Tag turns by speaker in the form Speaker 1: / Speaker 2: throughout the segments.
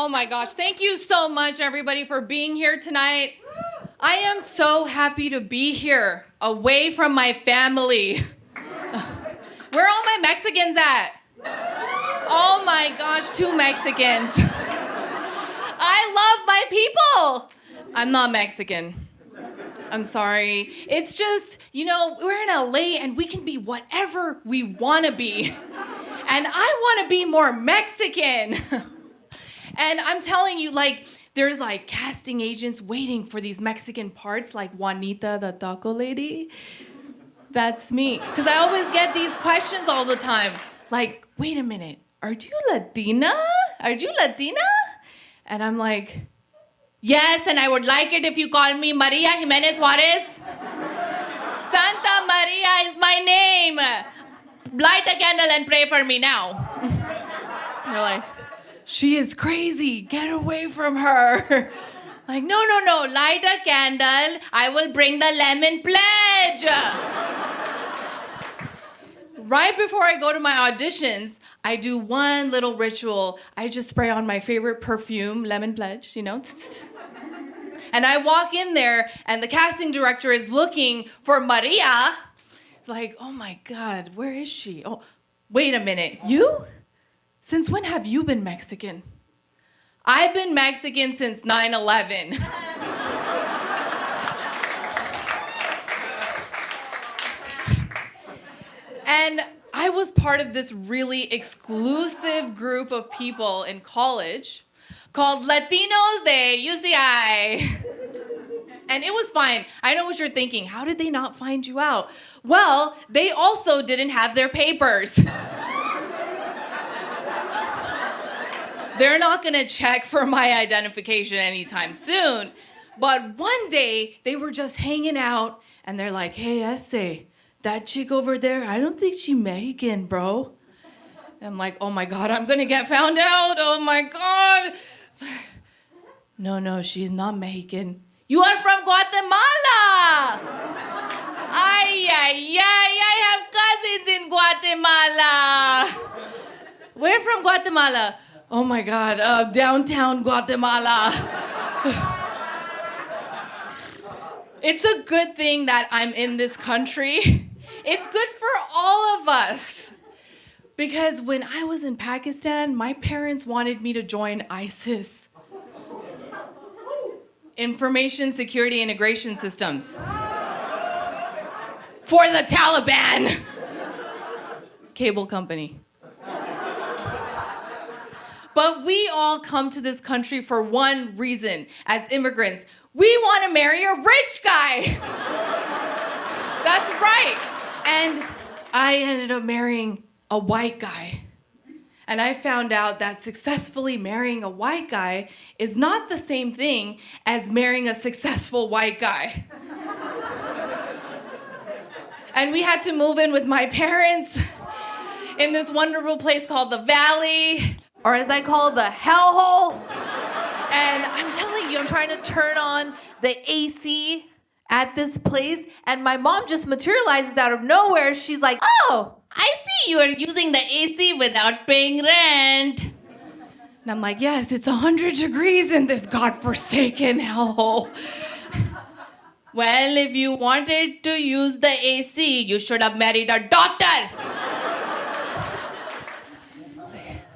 Speaker 1: Oh my gosh, thank you so much everybody for being here tonight. I am so happy to be here, away from my family. Where are all my Mexicans at? Oh my gosh, 2 Mexicans. I love my people. I'm not Mexican. I'm sorry. It's just, we're in LA and we can be whatever we want to be. And I want to be more Mexican. And I'm telling you, there's casting agents waiting for these Mexican parts, like Juanita, the taco lady. That's me. Because I always get these questions all the time. Like, wait a minute, are you Latina? Are you Latina? And I'm like, yes, and I would like it if you call me Maria Jimenez Juarez. Santa Maria is my name. Light a candle and pray for me now. They're like, she is crazy. Get away from her. Like, no. Light a candle. I will bring the lemon pledge. Right before I go to my auditions, I do one little ritual. I just spray on my favorite perfume, lemon pledge, And I walk in there, and the casting director is looking for Maria. It's like, oh my God, where is she? Oh, wait a minute, you? Since when have you been Mexican? I've been Mexican since 9/11. And I was part of this really exclusive group of people in college called Latinos de UCI. And it was fine. I know what you're thinking. How did they not find you out? Well, they also didn't have their papers. They're not gonna check for my identification anytime soon. But one day, they were just hanging out, and they're like, hey, Ese, that chick over there, I don't think she's Mexican, bro. And I'm like, oh my God, I'm gonna get found out. Oh my God. No, she's not Mexican. You are from Guatemala. Ay, I have cousins in Guatemala. Where from Guatemala? Oh my God, downtown Guatemala. It's a good thing that I'm in this country. It's good for all of us. Because when I was in Pakistan, my parents wanted me to join ISIS. Information Security Integration Systems. For the Taliban. Cable company. But we all come to this country for one reason as immigrants. We want to marry a rich guy. That's right. And I ended up marrying a white guy. And I found out that successfully marrying a white guy is not the same thing as marrying a successful white guy. And we had to move in with my parents in this wonderful place called the Valley, or as I call it, the hellhole. And I'm telling you, I'm trying to turn on the AC at this place, and my mom just materializes out of nowhere. She's like, oh, I see you are using the AC without paying rent. And I'm like, yes, it's 100 degrees in this godforsaken hellhole. Well, if you wanted to use the AC, you should have married a doctor.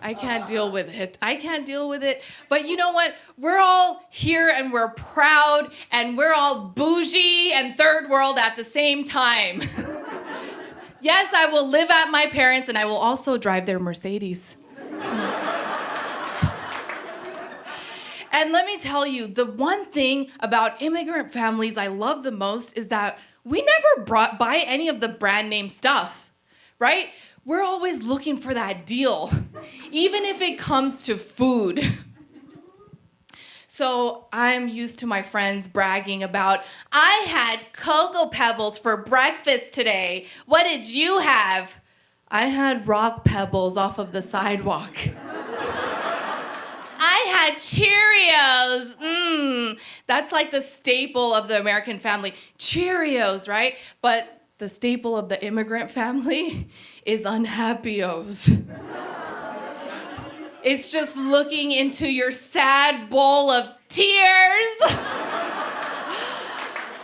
Speaker 1: I can't deal with it. But you know what? We're all here and we're proud and we're all bougie and third world at the same time. Yes, I will live at my parents' and I will also drive their Mercedes. And let me tell you, the one thing about immigrant families I love the most is that we never buy any of the brand name stuff, right? We're always looking for that deal, even if it comes to food. So I'm used to my friends bragging about, I had Cocoa Pebbles for breakfast today. What did you have? I had rock pebbles off of the sidewalk. I had Cheerios. That's like the staple of the American family. Cheerios, right? But the staple of the immigrant family is Unhappios. It's just looking into your sad bowl of tears.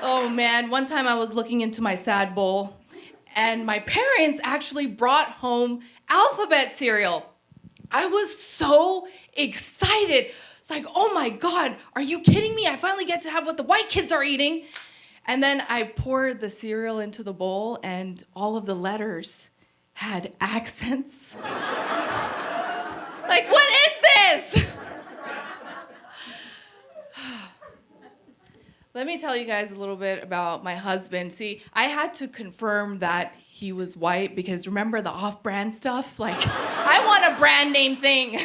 Speaker 1: Oh man, one time I was looking into my sad bowl and my parents actually brought home alphabet cereal. I was so excited. It's like, oh my God, are you kidding me? I finally get to have what the white kids are eating. And then I poured the cereal into the bowl and all of the letters had accents. Like, what is this? Let me tell you guys a little bit about my husband. See, I had to confirm that he was white because remember the off-brand stuff? Like, I want a brand name thing.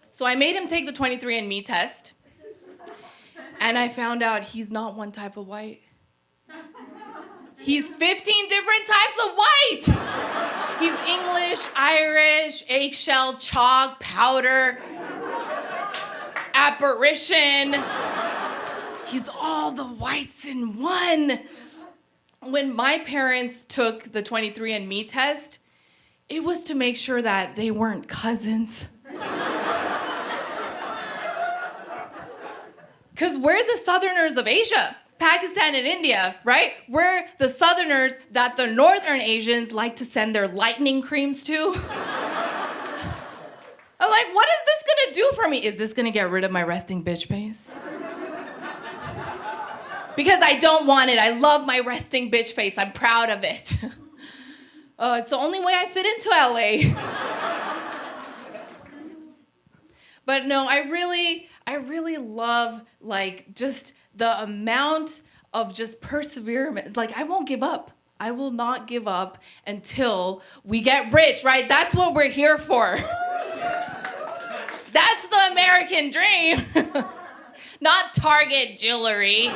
Speaker 1: So I made him take the 23andMe test. And I found out he's not one type of white. He's 15 different types of white. He's English, Irish, eggshell, chalk, powder, apparition. He's all the whites in one. When my parents took the 23andMe test, it was to make sure that they weren't cousins. Because we're the Southerners of Asia, Pakistan and India, right? We're the Southerners that the Northern Asians like to send their lightning creams to. I'm like, what is this gonna do for me? Is this gonna get rid of my resting bitch face? Because I don't want it. I love my resting bitch face. I'm proud of it. It's the only way I fit into LA. But no, I really love like just the amount of just perseverance. Like I won't give up. I will not give up until we get rich, right? That's what we're here for. That's the American dream. Not Target jewelry.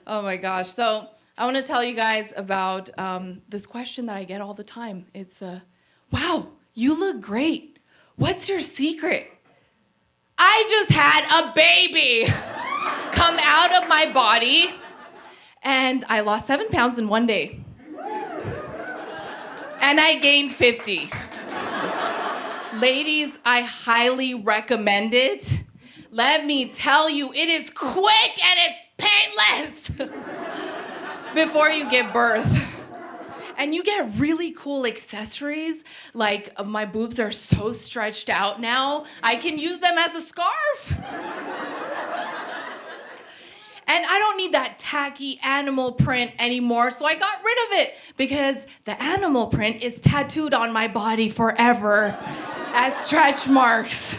Speaker 1: Oh my gosh. So I want to tell you guys about this question that I get all the time. It's, wow, you look great. What's your secret? I just had a baby come out of my body, and I lost 7 pounds in one day. And I gained 50. Ladies, I highly recommend it. Let me tell you, it is quick and it's painless before you give birth. And you get really cool accessories, like my boobs are so stretched out now, I can use them as a scarf. And I don't need that tacky animal print anymore, so I got rid of it because the animal print is tattooed on my body forever as stretch marks.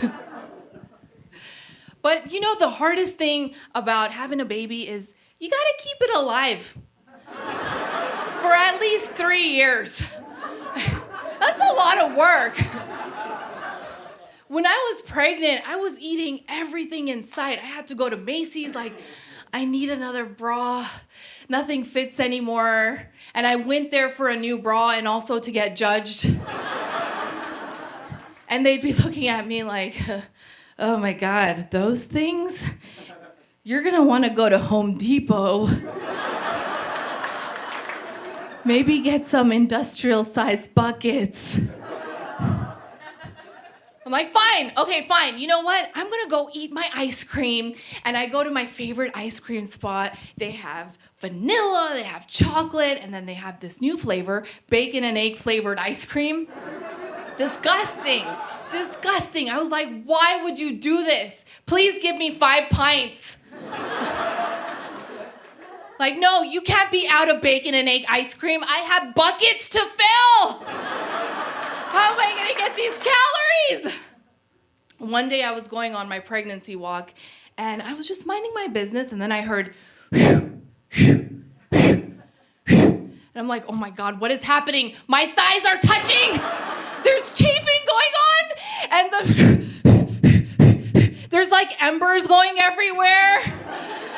Speaker 1: But you know, the hardest thing about having a baby is you gotta keep it alive for at least 3 years. That's a lot of work. When I was pregnant, I was eating everything in sight. I had to go to Macy's, like, I need another bra. Nothing fits anymore. And I went there for a new bra and also to get judged. And they'd be looking at me like, oh my God, those things? You're gonna wanna go to Home Depot. Maybe get some industrial-sized buckets. I'm like, fine, okay, fine. You know what? I'm gonna go eat my ice cream. And I go to my favorite ice cream spot. They have vanilla, they have chocolate, and then they have this new flavor, bacon and egg flavored ice cream. Disgusting, disgusting. I was like, why would you do this? Please give me 5 pints. Like, no, you can't be out of bacon and egg ice cream. I have buckets to fill. How am I gonna get these calories? One day I was going on my pregnancy walk and I was just minding my business and then I heard and I'm like, oh my God, what is happening? My thighs are touching. There's chafing going on and there's like embers going everywhere.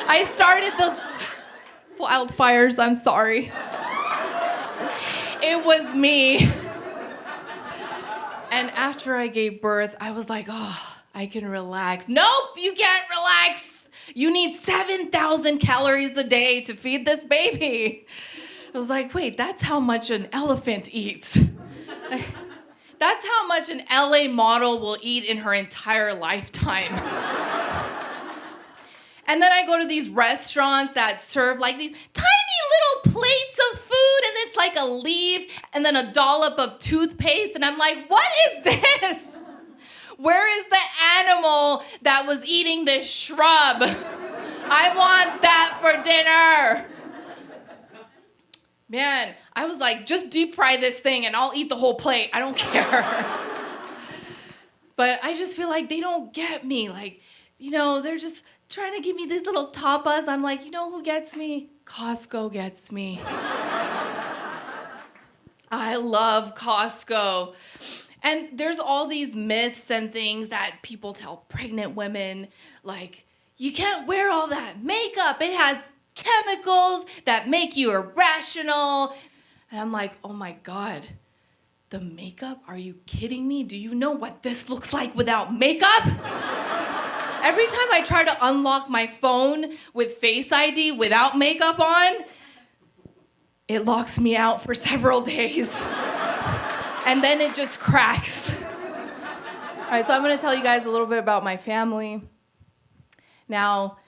Speaker 1: I started the wildfires, I'm sorry. It was me. And after I gave birth, I was like, oh, I can relax. Nope, you can't relax. You need 7,000 calories a day to feed this baby. I was like, wait, that's how much an elephant eats. That's how much an LA model will eat in her entire lifetime. And then I go to these restaurants that serve like these tiny little plates of food, and it's like a leaf and then a dollop of toothpaste, and I'm like, what is this? Where is the animal that was eating this shrub? I want that for dinner. Man, I was like, just deep fry this thing and I'll eat the whole plate. I don't care. But I just feel like they don't get me. Like, they're just trying to give me these little tapas. I'm like, you know who gets me? Costco gets me. I love Costco. And there's all these myths and things that people tell pregnant women, like, you can't wear all that makeup. It has chemicals that make you irrational. And I'm like, oh my God, the makeup? Are you kidding me? Do you know what this looks like without makeup? Every time I try to unlock my phone with Face ID without makeup on, it locks me out for several days. And then it just cracks. All right, so I'm gonna tell you guys a little bit about my family. Now,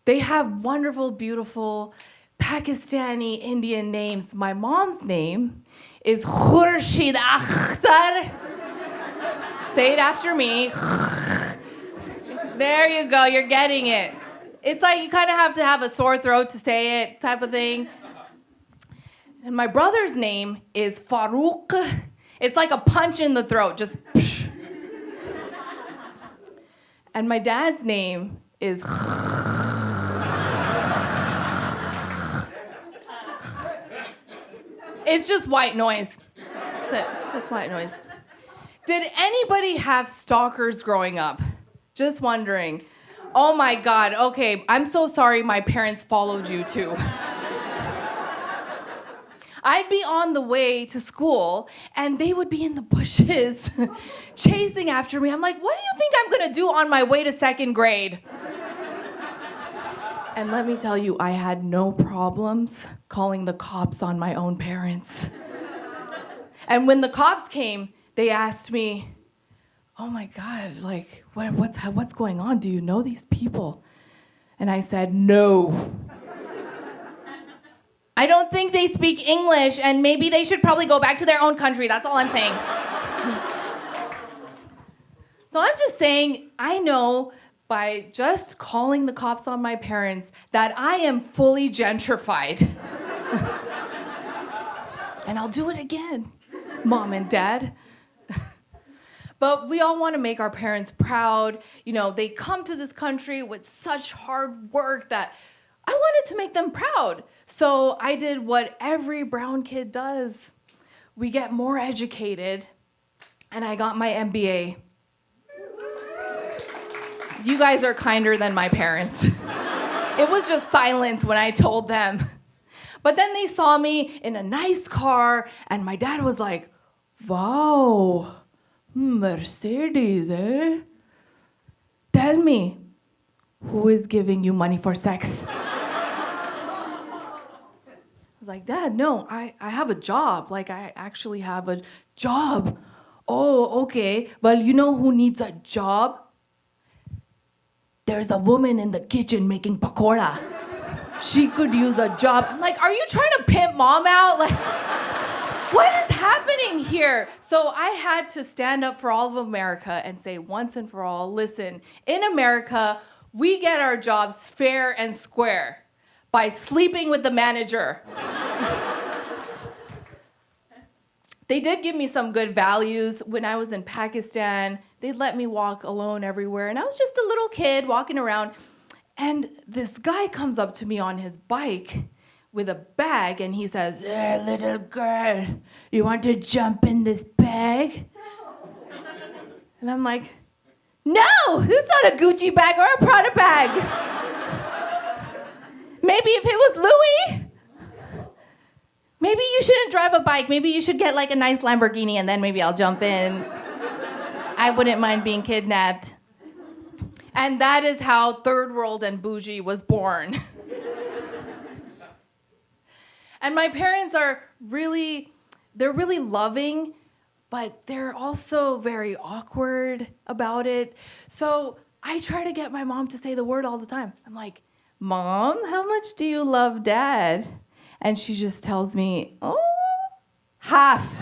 Speaker 1: they have wonderful, beautiful Pakistani Indian names. My mom's name is Khurshid Akhtar. Say it after me. There you go, you're getting it. It's like you kind of have to have a sore throat to say it, type of thing. And my brother's name is Farouk. It's like a punch in the throat, just psh. And my dad's name is It's just white noise. That's it. It's just white noise. Did anybody have stalkers growing up? Just wondering. Oh my God. Okay, I'm so sorry my parents followed you too. I'd be on the way to school and they would be in the bushes chasing after me. I'm like, what do you think I'm gonna do on my way to second grade? And let me tell you, I had no problems calling the cops on my own parents. And when the cops came, they asked me, oh my God, like, what's going on? Do you know these people? And I said, no. I don't think they speak English, and maybe they should probably go back to their own country. That's all I'm saying. So I'm just saying, I know by just calling the cops on my parents that I am fully gentrified. And I'll do it again, Mom and Dad. But we all want to make our parents proud. They come to this country with such hard work that I wanted to make them proud. So I did what every brown kid does. We get more educated, and I got my MBA. You guys are kinder than my parents. It was just silence when I told them. But then they saw me in a nice car, and my dad was like, wow, Mercedes, eh? Tell me, who is giving you money for sex? I was like, Dad, no, I have a job. Like, I actually have a job. Oh, okay. Well, you know who needs a job? There's a woman in the kitchen making pakora. She could use a job. I'm like, are you trying to pimp Mom out? Like, what is happening here? So I had to stand up for all of America and say once and for all, listen, in America, we get our jobs fair and square by sleeping with the manager. They did give me some good values. When I was in Pakistan, they'd let me walk alone everywhere, and I was just a little kid walking around, and this guy comes up to me on his bike with a bag, and he says, hey, little girl, you want to jump in this bag? And I'm like, no, this is not a Gucci bag or a Prada bag. Maybe if it was Louis, maybe you shouldn't drive a bike. Maybe you should get like a nice Lamborghini and then maybe I'll jump in. I wouldn't mind being kidnapped. And that is how Third World and Bougie was born. And my parents are they're really loving, but they're also very awkward about it. So I try to get my mom to say the word all the time. I'm like, Mom, how much do you love Dad? And she just tells me, oh, half.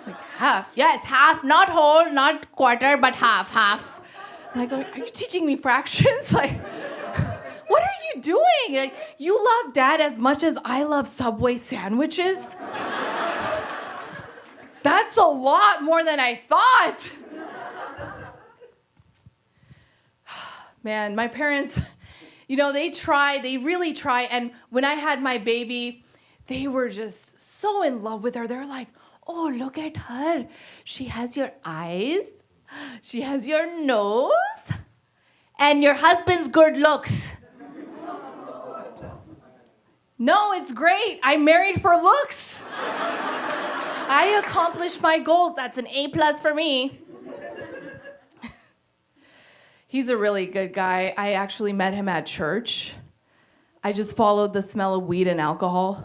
Speaker 1: Like, half? Yes, half, not whole, not quarter, but half. I'm like, are you teaching me fractions? Like, what are you doing? Like, you love Dad as much as I love Subway sandwiches? That's a lot more than I thought. Man, my parents, they really try. And when I had my baby, they were just so in love with her. They're like, oh, look at her. She has your eyes. She has your nose. And your husband's good looks. No, it's great. I married for looks. I accomplished my goals. That's an A+ for me. He's a really good guy. I actually met him at church. I just followed the smell of weed and alcohol.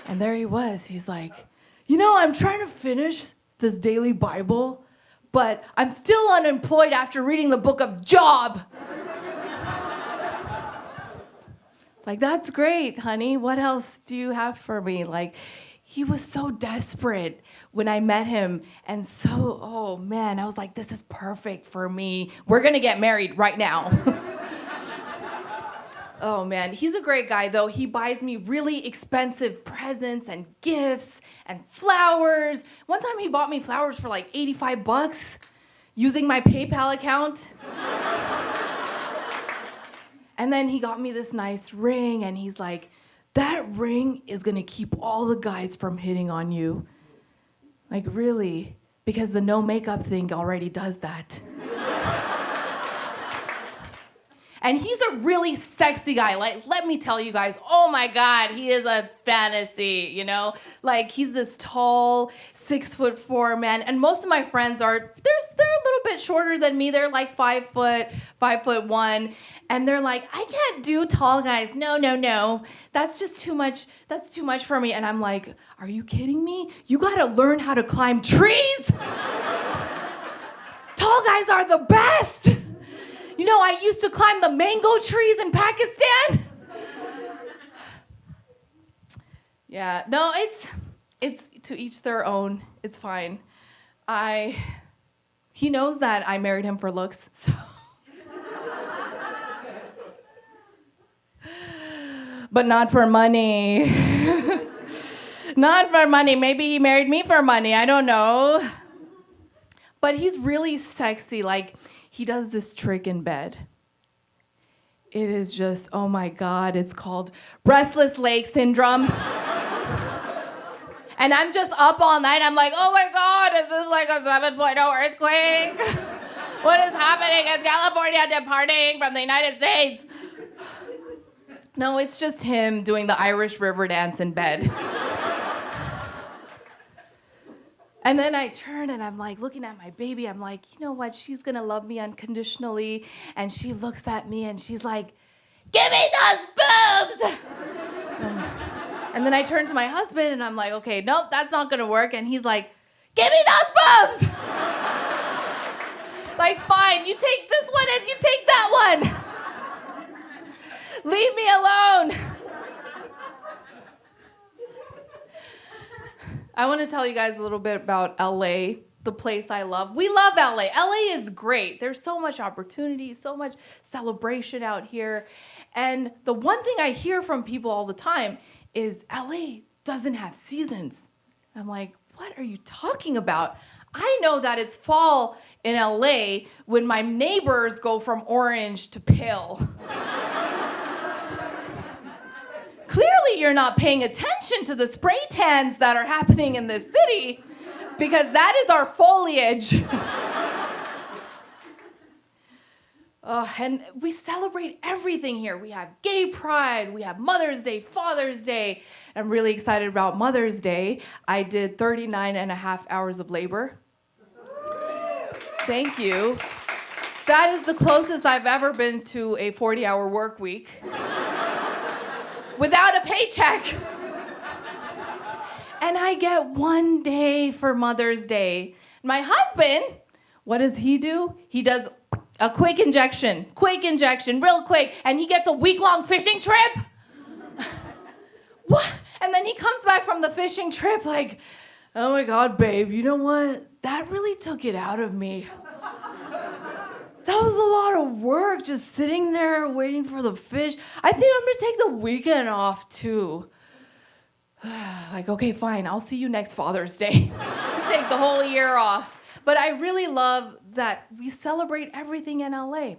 Speaker 1: And there he was. He's like, I'm trying to finish this daily Bible, but I'm still unemployed after reading the book of Job. Like, that's great, honey. What else do you have for me? Like, he was so desperate when I met him. And so, oh man, I was like, this is perfect for me. We're gonna get married right now. Oh man, he's a great guy though. He buys me really expensive presents and gifts and flowers. One time he bought me flowers for like $85 using my PayPal account. And then he got me this nice ring, and he's like, that ring is gonna keep all the guys from hitting on you. Like, really? Because the no makeup thing already does that. And he's a really sexy guy. Like, let me tell you guys, oh my God, he is a fantasy, Like, he's this tall, 6'4" man. And most of my friends they're a little bit shorter than me. They're like 5 foot, 5'1". And they're like, I can't do tall guys. No. That's just too much. That's too much for me. And I'm like, are you kidding me? You gotta learn how to climb trees. Tall guys are the best. I used to climb the mango trees in Pakistan. Yeah, no, it's to each their own. It's fine. He knows that I married him for looks, so. But not for money. Not for money. Maybe he married me for money. I don't know. But he's really sexy. Like, he does this trick in bed. It is just, oh my God, it's called restless leg syndrome. And I'm just up all night. I'm like, oh my God, is this like a 7.0 earthquake? What is happening? Is California departing from the United States? No, it's just him doing the Irish river dance in bed. And then I turn and I'm like looking at my baby. I'm like, you know what? She's gonna love me unconditionally. And she looks at me and she's like, give me those boobs! And then I turn to my husband and I'm like, okay, nope, that's not gonna work. And he's like, give me those boobs! Like, fine, you take this one and you take that one. Leave me alone. I want to tell you guys a little bit about LA, the place I love. We love LA. LA is great. There's so much opportunity, so much celebration out here. And the one thing I hear from people all the time is LA doesn't have seasons. I'm like, what are you talking about? I know that it's fall in LA when my neighbors go from orange to pale. Clearly, you're not paying attention to the spray tans that are happening in this city, because that is our foliage. And we celebrate everything here. We have gay pride, we have Mother's Day, Father's Day. I'm really excited about Mother's Day. I did 39 and a half hours of labor. Thank you. That is the closest I've ever been to a 40-hour work week without a paycheck. And I get 1 day for Mother's Day. My husband, what does he do? He does a quick injection, real quick, and he gets a week-long fishing trip. What? And then he comes back from the fishing trip like, oh my God, babe, you know what? That really took it out of me. That was a lot of work, just sitting there waiting for the fish. I think I'm gonna take the weekend off too. Like, okay, fine, I'll see you next Father's Day. We take the whole year off. But I really love that we celebrate everything in LA.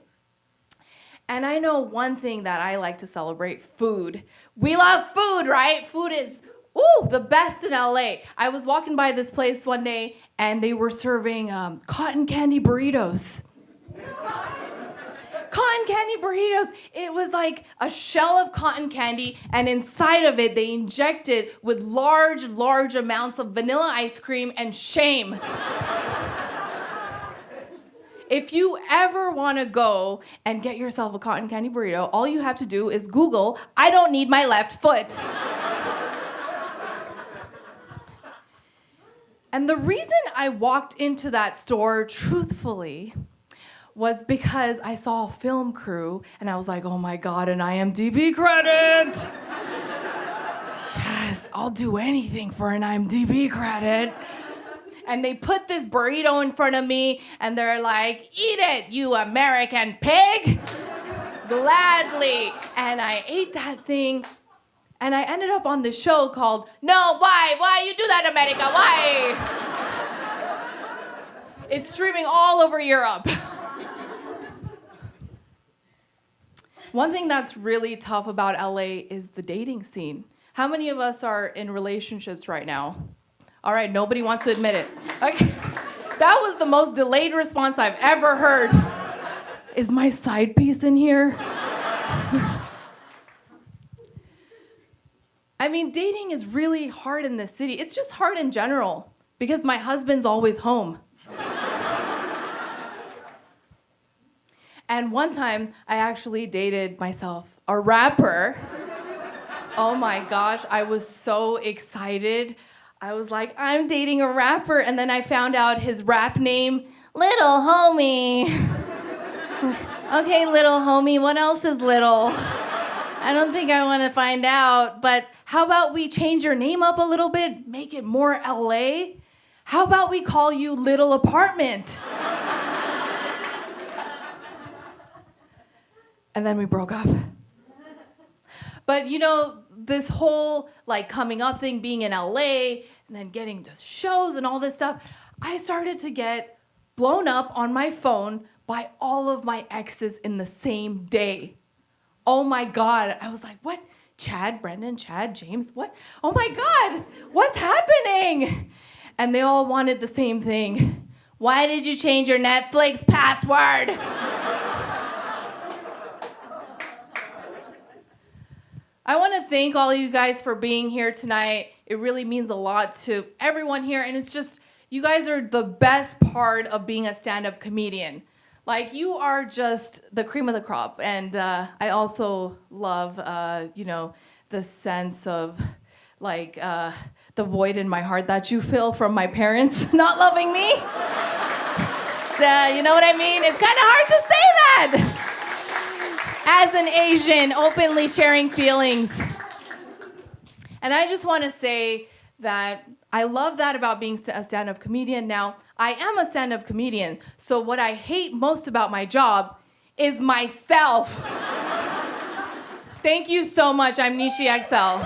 Speaker 1: And I know one thing that I like to celebrate, food. We love food, right? Food is, the best in LA. I was walking by this place one day and they were serving cotton candy burritos. Cotton candy burritos. It was like a shell of cotton candy, and inside of it, they injected with large amounts of vanilla ice cream and shame. If you ever want to go and get yourself a cotton candy burrito, all you have to do is Google, I don't need my left foot. And the reason I walked into that store, truthfully, was because I saw a film crew and I was like, oh my God, an IMDb credit. Yes, I'll do anything for an IMDb credit. And they put this burrito in front of me and they're like, eat it, you American pig. Gladly. And I ate that thing and I ended up on this show called, No, Why? Why you do that, America? Why? It's streaming all over Europe. One thing that's really tough about LA is the dating scene. How many of us are in relationships right now? All right, nobody wants to admit it. Okay. That was the most delayed response I've ever heard. Is my side piece in here? I mean, dating is really hard in this city. It's just hard in general because my husband's always home. And one time, I actually dated myself a rapper. Oh my gosh, I was so excited. I was like, I'm dating a rapper. And then I found out his rap name, Little Homie. Okay, Little Homie, what else is little? I don't think I want to find out, but how about we change your name up a little bit, make it more LA? How about we call you Little Apartment? And then we broke up. But you know, this whole like coming up thing, being in LA, and then getting to shows and all this stuff, I started to get blown up on my phone by all of my exes in the same day. Oh my God, I was like, what? Chad, Brendan, Chad, James, what? Oh my God, what's happening? And they all wanted the same thing. Why did you change your Netflix password? I want to thank all of you guys for being here tonight. It really means a lot to everyone here, and it's just, you guys are the best part of being a stand-up comedian. Like, you are just the cream of the crop, and I also love, the sense of, like, the void in my heart that you feel from my parents not loving me. You know what I mean? It's kind of hard to say that. As an Asian, openly sharing feelings. And I just want to say that I love that about being a stand-up comedian. Now, I am a stand-up comedian, so what I hate most about my job is myself. Thank you so much. I'm Nishy XL.